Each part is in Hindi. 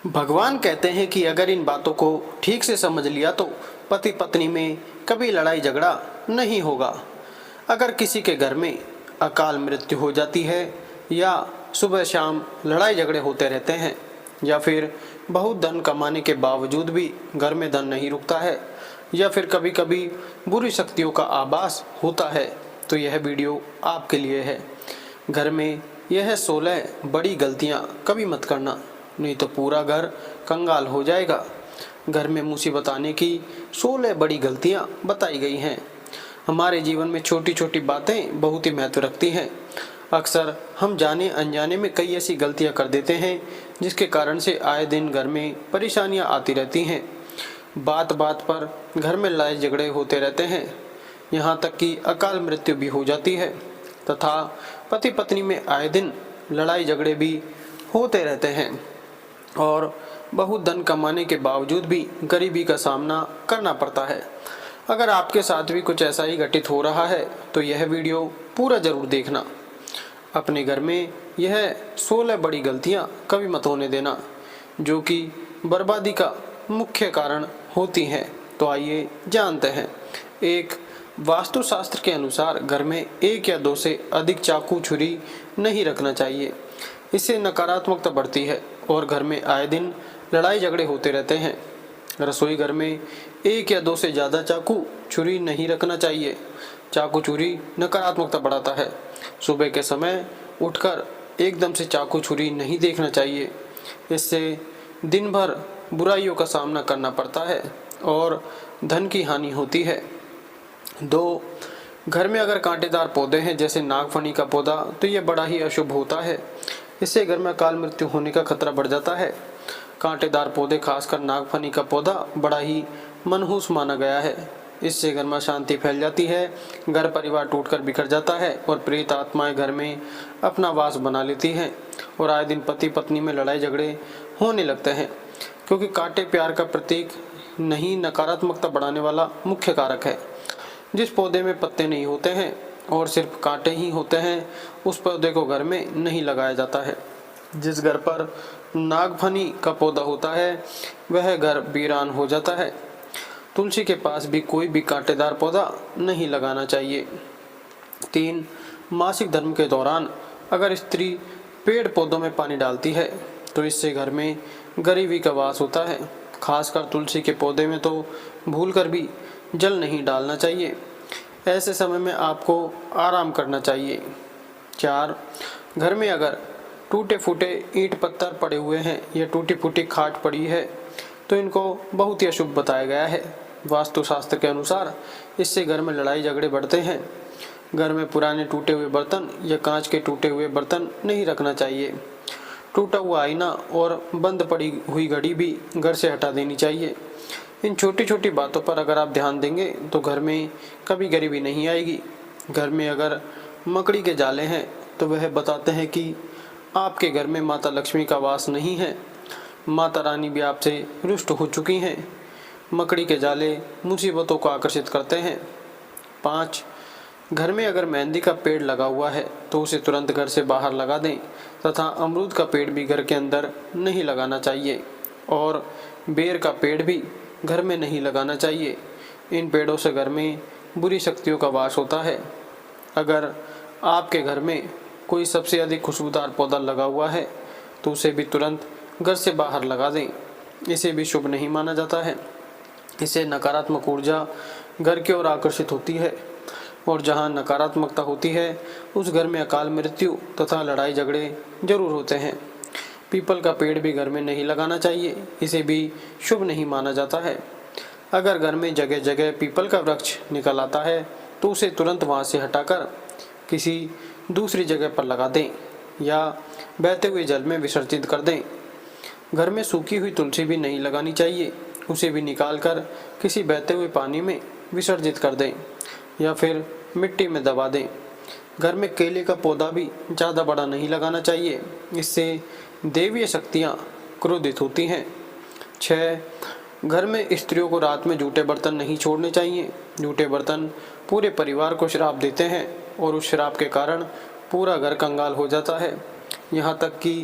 भगवान कहते हैं कि अगर इन बातों को ठीक से समझ लिया तो पति पत्नी में कभी लड़ाई झगड़ा नहीं होगा। अगर किसी के घर में अकाल मृत्यु हो जाती है या सुबह शाम लड़ाई झगड़े होते रहते हैं या फिर बहुत धन कमाने के बावजूद भी घर में धन नहीं रुकता है या फिर कभी कभी बुरी शक्तियों का आभास होता है तो यह वीडियो आपके लिए है। घर में यह 16 बड़ी गलतियां कभी मत करना, नहीं तो पूरा घर कंगाल हो जाएगा। घर में मुसीबत आने की 16 बड़ी गलतियां बताई गई हैं। हमारे जीवन में छोटी छोटी बातें बहुत ही महत्व रखती हैं। अक्सर हम जाने अनजाने में कई ऐसी गलतियां कर देते हैं जिसके कारण से आए दिन घर में परेशानियां आती रहती हैं। बात बात पर घर में लड़ाई झगड़े होते रहते हैं, यहाँ तक कि अकाल मृत्यु भी हो जाती है तथा पति पत्नी में आए दिन लड़ाई झगड़े भी होते रहते हैं और बहुत धन कमाने के बावजूद भी गरीबी का सामना करना पड़ता है। अगर आपके साथ भी कुछ ऐसा ही घटित हो रहा है तो यह वीडियो पूरा ज़रूर देखना। अपने घर में यह 16 बड़ी गलतियां कभी मत होने देना जो कि बर्बादी का मुख्य कारण होती हैं। तो आइए जानते हैं। 1, वास्तुशास्त्र के अनुसार घर में 1 या 2 से अधिक चाकू छुरी नहीं रखना चाहिए। इससे नकारात्मकता बढ़ती है और घर में आए दिन लड़ाई झगड़े होते रहते हैं। रसोई घर में 1 या 2 से ज़्यादा चाकू छुरी नहीं रखना चाहिए। चाकू छुरी नकारात्मकता बढ़ाता है। सुबह के समय उठकर एकदम से चाकू छुरी नहीं देखना चाहिए। इससे दिन भर बुराइयों का सामना करना पड़ता है और धन की हानि होती है। 2, घर में अगर कांटेदार पौधे हैं जैसे नागफनी का पौधा तो यह बड़ा ही अशुभ होता है। इससे घर में अकाल मृत्यु होने का खतरा बढ़ जाता है। कांटेदार पौधे, खासकर नागफनी का पौधा, बड़ा ही मनहूस माना गया है। इससे घर में शांति फैल जाती है, घर परिवार टूटकर बिखर जाता है और प्रेत आत्माएं घर में अपना वास बना लेती हैं और आए दिन पति पत्नी में लड़ाई झगड़े होने लगते हैं, क्योंकि कांटे प्यार का प्रतीक नहीं, नकारात्मकता बढ़ाने वाला मुख्य कारक है। जिस पौधे में पत्ते नहीं होते हैं और सिर्फ कांटे ही होते हैं उस पौधे को घर में नहीं लगाया जाता है। जिस घर पर नागफनी का पौधा होता है वह घर वीरान हो जाता है। तुलसी के पास भी कोई भी कांटेदार पौधा नहीं लगाना चाहिए। 3, मासिक धर्म के दौरान अगर स्त्री पेड़ पौधों में पानी डालती है तो इससे घर में गरीबी का वास होता है। खासकर तुलसी के पौधे में तो भूलकर भी जल नहीं डालना चाहिए। ऐसे समय में आपको आराम करना चाहिए। 4, घर में अगर टूटे फूटे ईंट पत्थर पड़े हुए हैं या टूटी फूटी खाट पड़ी है तो इनको बहुत ही अशुभ बताया गया है। वास्तुशास्त्र के अनुसार इससे घर में लड़ाई झगड़े बढ़ते हैं। घर में पुराने टूटे हुए बर्तन या कांच के टूटे हुए बर्तन नहीं रखना चाहिए। टूटा हुआ आईना और बंद पड़ी हुई घड़ी भी घर से हटा देनी चाहिए। इन छोटी छोटी बातों पर अगर आप ध्यान देंगे तो घर में कभी गरीबी नहीं आएगी। घर में अगर मकड़ी के जाले हैं तो वह बताते हैं कि आपके घर में माता लक्ष्मी का वास नहीं है, माता रानी भी आपसे रुष्ट हो चुकी हैं। मकड़ी के जाले मुसीबतों को आकर्षित करते हैं। 5, घर में अगर मेहंदी का पेड़ लगा हुआ है तो उसे तुरंत घर से बाहर लगा दें तथा अमरूद का पेड़ भी घर के अंदर नहीं लगाना चाहिए और बेर का पेड़ भी घर में नहीं लगाना चाहिए। इन पेड़ों से घर में बुरी शक्तियों का वास होता है। अगर आपके घर में कोई सबसे अधिक खुशबूदार पौधा लगा हुआ है तो उसे भी तुरंत घर से बाहर लगा दें। इसे भी शुभ नहीं माना जाता है। इससे नकारात्मक ऊर्जा घर की ओर आकर्षित होती है और जहां नकारात्मकता होती है उस घर में अकाल मृत्यु तथा लड़ाई झगड़े जरूर होते हैं। पीपल का पेड़ भी घर में नहीं लगाना चाहिए, इसे भी शुभ नहीं माना जाता है। अगर घर में जगह जगह पीपल का वृक्ष निकल आता है तो उसे तुरंत वहां से हटाकर किसी दूसरी जगह पर लगा दें या बहते हुए जल में विसर्जित कर दें। घर में सूखी हुई तुलसी भी नहीं लगानी चाहिए, उसे भी निकालकर किसी बहते हुए पानी में विसर्जित कर दें या फिर मिट्टी में दबा दें। घर में केले का पौधा भी ज़्यादा बड़ा नहीं लगाना चाहिए, इससे देवीय शक्तियाँ क्रोधित होती हैं। 6, घर में स्त्रियों को रात में जूठे बर्तन नहीं छोड़ने चाहिए। जूठे बर्तन पूरे परिवार को श्राप देते हैं और उस श्राप के कारण पूरा घर कंगाल हो जाता है। यहाँ तक कि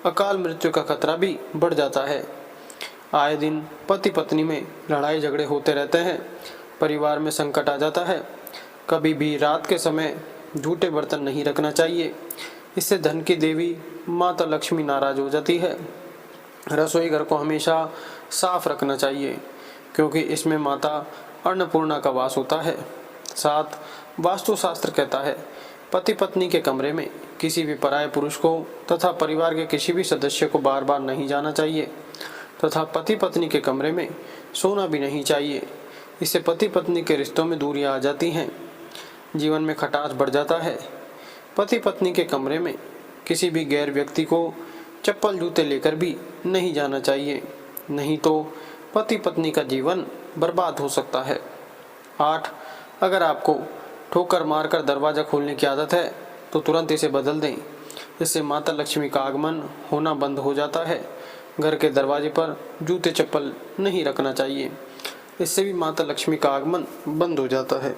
अकाल मृत्यु का खतरा भी बढ़ जाता है। आए दिन पति पत्नी में लड़ाई झगड़े होते रहते हैं, परिवार में संकट आ जाता है। कभी भी रात के समय जूठे बर्तन नहीं रखना चाहिए, इससे धन की देवी माता लक्ष्मी नाराज हो जाती है। रसोई घर को हमेशा साफ रखना चाहिए, क्योंकि इसमें माता अन्नपूर्णा का वास होता है। 7, वास्तुशास्त्र कहता है पति पत्नी के कमरे में किसी भी पराये पुरुष को तथा परिवार के किसी भी सदस्य को बार बार नहीं जाना चाहिए, तथा पति पत्नी के कमरे में सोना भी नहीं चाहिए। इससे पति पत्नी के रिश्तों में दूरियां आ जाती हैं, जीवन में खटास बढ़ जाता है। पति पत्नी के कमरे में किसी भी गैर व्यक्ति को चप्पल जूते लेकर भी नहीं जाना चाहिए, नहीं तो पति पत्नी का जीवन बर्बाद हो सकता है। 8, अगर आपको ठोकर मारकर दरवाज़ा खोलने की आदत है तो तुरंत इसे बदल दें, इससे माता लक्ष्मी का आगमन होना बंद हो जाता है। घर के दरवाजे पर जूते चप्पल नहीं रखना चाहिए, इससे भी माता लक्ष्मी का आगमन बंद हो जाता है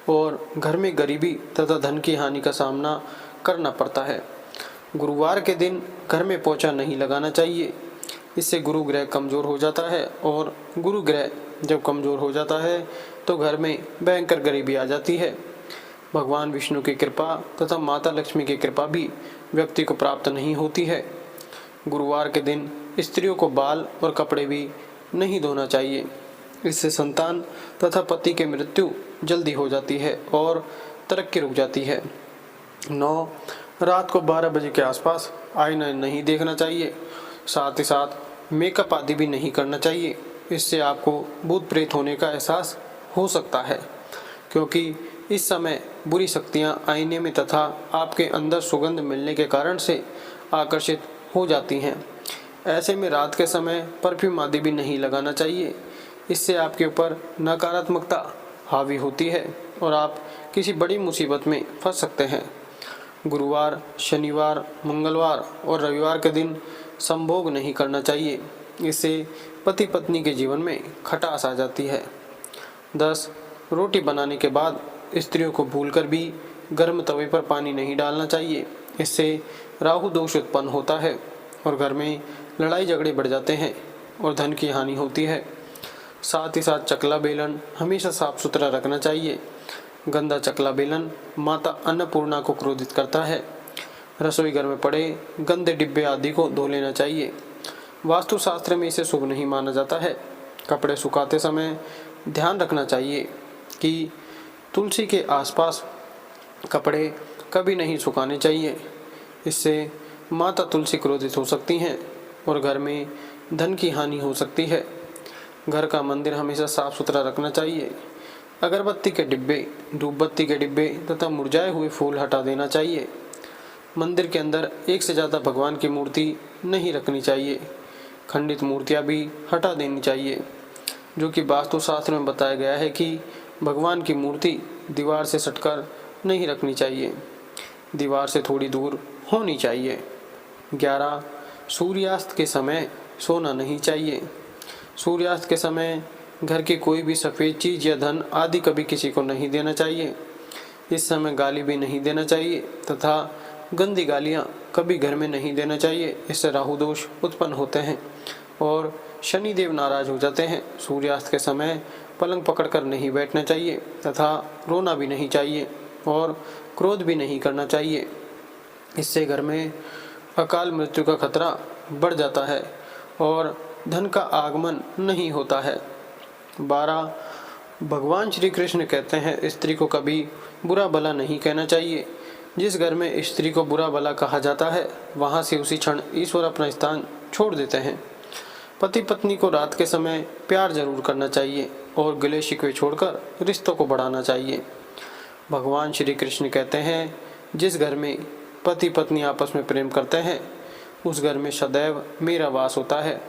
और घर में गरीबी तथा धन की हानि का सामना करना पड़ता है। गुरुवार के दिन घर में पोछा नहीं लगाना चाहिए, इससे गुरु ग्रह कमज़ोर हो जाता है और गुरु ग्रह जब कमज़ोर हो जाता है तो घर में भयंकर गरीबी आ जाती है। भगवान विष्णु की कृपा तथा माता लक्ष्मी की कृपा भी व्यक्ति को प्राप्त नहीं होती है। गुरुवार के दिन स्त्रियों को बाल और कपड़े भी नहीं धोना चाहिए, इससे संतान तथा पति की मृत्यु जल्दी हो जाती है और तरक्की रुक जाती है। 9, रात को 12 बजे के आसपास आईना नहीं देखना चाहिए, साथ ही साथ मेकअप आदि भी नहीं करना चाहिए, इससे आपको भूत प्रेत होने का एहसास हो सकता है, क्योंकि इस समय बुरी शक्तियां आईने में तथा आपके अंदर सुगंध मिलने के कारण से आकर्षित हो जाती हैं। ऐसे में रात के समय परफ्यूम आदि भी नहीं लगाना चाहिए, इससे आपके ऊपर नकारात्मकता हावी होती है और आप किसी बड़ी मुसीबत में फंस सकते हैं। गुरुवार, शनिवार, मंगलवार और रविवार के दिन संभोग नहीं करना चाहिए, इससे पति पत्नी के जीवन में खटास आ जाती है। 10, रोटी बनाने के बाद स्त्रियों को भूलकर भी गर्म तवे पर पानी नहीं डालना चाहिए, इससे राहु दोष उत्पन्न होता है और घर में लड़ाई झगड़े बढ़ जाते हैं और धन की हानि होती है। साथ ही साथ चकला बेलन हमेशा साफ सुथरा रखना चाहिए। गंदा चकला बेलन माता अन्नपूर्णा को क्रोधित करता है। रसोई घर में पड़े गंदे डिब्बे आदि को धो लेना चाहिए, वास्तुशास्त्र में इसे शुभ नहीं माना जाता है। कपड़े सुखाते समय ध्यान रखना चाहिए कि तुलसी के आसपास कपड़े कभी नहीं सुखाने चाहिए, इससे माता तुलसी क्रोधित हो सकती हैं और घर में धन की हानि हो सकती है। घर का मंदिर हमेशा साफ सुथरा रखना चाहिए। अगरबत्ती के डिब्बे, धूपबत्ती के डिब्बे तथा मुरझाए हुए फूल हटा देना चाहिए। मंदिर के अंदर एक से ज़्यादा भगवान की मूर्ति नहीं रखनी चाहिए। खंडित मूर्तियाँ भी हटा देनी चाहिए, जो कि वास्तुशास्त्र में बताया गया है कि भगवान की मूर्ति दीवार से सटकर नहीं रखनी चाहिए, दीवार से थोड़ी दूर होनी चाहिए। 11, सूर्यास्त के समय सोना नहीं चाहिए। सूर्यास्त के समय घर की कोई भी सफ़ेद चीज़ या धन आदि कभी किसी को नहीं देना चाहिए। इस समय गाली भी नहीं देना चाहिए तथा गंदी गालियाँ कभी घर में नहीं देना चाहिए, इससे राहु दोष उत्पन्न होते हैं और शनिदेव नाराज हो जाते हैं। सूर्यास्त के समय पलंग पकड़कर नहीं बैठना चाहिए तथा रोना भी नहीं चाहिए और क्रोध भी नहीं करना चाहिए, इससे घर में अकाल मृत्यु का खतरा बढ़ जाता है और धन का आगमन नहीं होता है। 12, भगवान श्री कृष्ण कहते हैं स्त्री को कभी बुरा भला नहीं कहना चाहिए। जिस घर में स्त्री को बुरा भला कहा जाता है वहाँ से उसी क्षण ईश्वर अपना स्थान छोड़ देते हैं। पति पत्नी को रात के समय प्यार जरूर करना चाहिए और गिले शिकवे छोड़कर रिश्तों को बढ़ाना चाहिए। भगवान श्री कृष्ण कहते हैं जिस घर में पति पत्नी आपस में प्रेम करते हैं उस घर में सदैव मेरा वास होता है,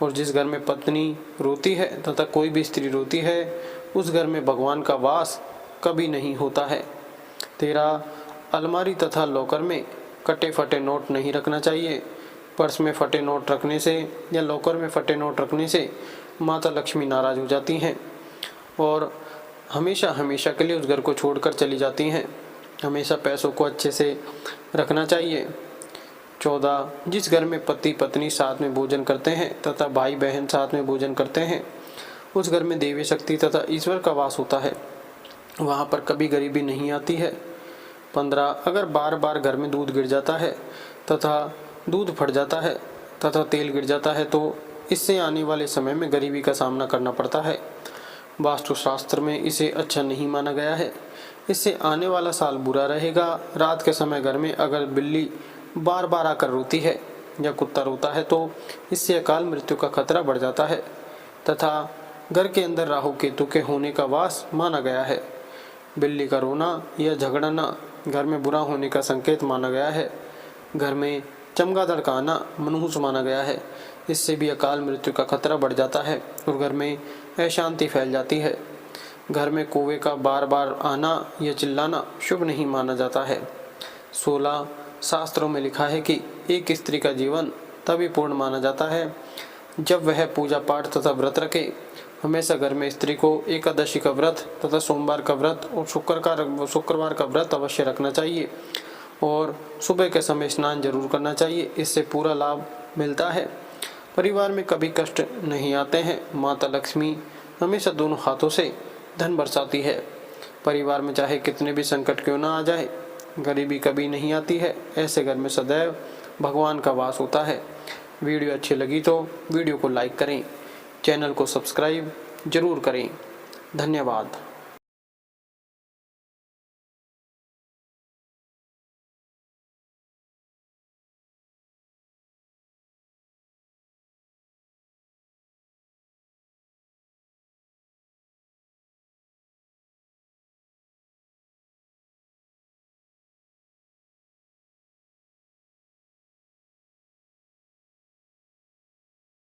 और जिस घर में पत्नी रोती है तथा कोई भी स्त्री रोती है उस घर में भगवान का वास कभी नहीं होता है। 13, अलमारी तथा लॉकर में कटे फटे नोट नहीं रखना चाहिए। पर्स में फटे नोट रखने से या लॉकर में फटे नोट रखने से माता लक्ष्मी नाराज हो जाती हैं और हमेशा हमेशा के लिए उस घर को छोड़कर चली जाती हैं। हमेशा पैसों को अच्छे से रखना चाहिए। 14 जिस घर में पति पत्नी साथ में भोजन करते हैं तथा भाई बहन साथ में भोजन करते हैं, उस घर में देवी शक्ति तथा ईश्वर का वास होता है, वहाँ पर कभी गरीबी नहीं आती है। 15 अगर बार बार घर में दूध गिर जाता है तथा दूध फट जाता है तथा तेल गिर जाता है तो इससे आने वाले समय में गरीबी का सामना करना पड़ता है। वास्तुशास्त्र में इसे अच्छा नहीं माना गया है, इससे आने वाला साल बुरा रहेगा। रात के समय घर में अगर बिल्ली बार बार आकर रोती है या कुत्ता रोता है तो इससे अकाल मृत्यु का खतरा बढ़ जाता है तथा घर के अंदर राहु केतु के होने का वास माना गया है। बिल्ली का रोना या झगड़ना घर में बुरा होने का संकेत माना गया है। घर में चमगादड़ का आना मनहूस माना गया है, इससे भी अकाल मृत्यु का खतरा बढ़ जाता है और घर में अशांति फैल जाती है। घर में कौवे का बार बार आना या चिल्लाना शुभ नहीं माना जाता है। 16 शास्त्रों में लिखा है कि एक स्त्री का जीवन तभी पूर्ण माना जाता है जब वह पूजा पाठ तथा व्रत रखे। हमेशा घर में स्त्री को एकादशी का व्रत तथा सोमवार का व्रत और शुक्रवार का व्रत अवश्य रखना चाहिए और सुबह के समय स्नान जरूर करना चाहिए, इससे पूरा लाभ मिलता है। परिवार में कभी कष्ट नहीं आते हैं। माता लक्ष्मी हमेशा दोनों हाथों से धन बरसाती है। परिवार में चाहे कितने भी संकट क्यों ना आ जाए, गरीबी कभी नहीं आती है। ऐसे घर में सदैव भगवान का वास होता है। वीडियो अच्छी लगी तो वीडियो को लाइक करें, चैनल को सब्सक्राइब जरूर करें। धन्यवाद।